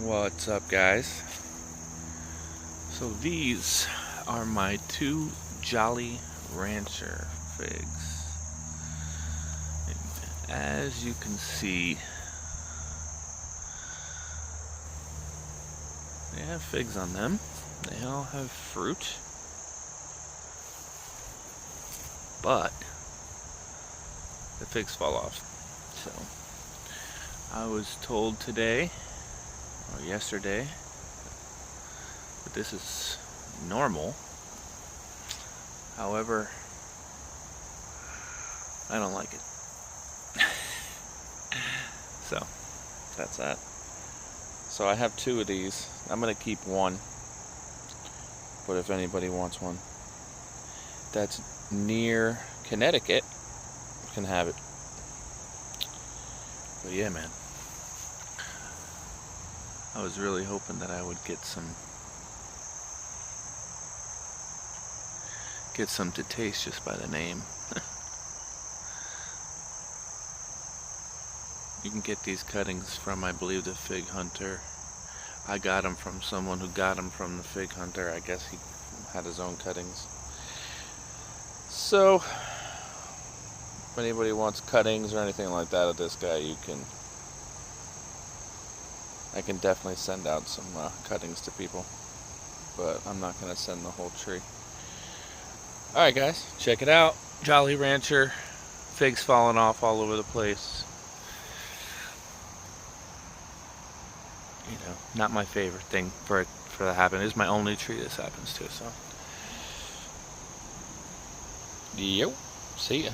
What's up, guys? So these are my two Jolly Rancher figs. And as you can see, they have figs on them. They all have fruit. But the figs fall off. So I was told today or yesterday that this is normal. However, I don't like it. So that's that. So I have two of these. I'm gonna keep one, but if anybody wants one that's near Connecticut, can have it. But yeah, man, I was really hoping that I would get some to taste just by the name. You can get these cuttings from, I believe, the Fig Hunter. I got them from someone who got them from the Fig Hunter. I guess he had his own cuttings. So if anybody wants cuttings or anything like that of this guy, I can definitely send out some cuttings to people, but I'm not going to send the whole tree. Alright guys, check it out. Jolly Rancher, figs falling off all over the place. You know, not my favorite thing for that to happen. It's my only tree this happens to, so. Yo, see ya.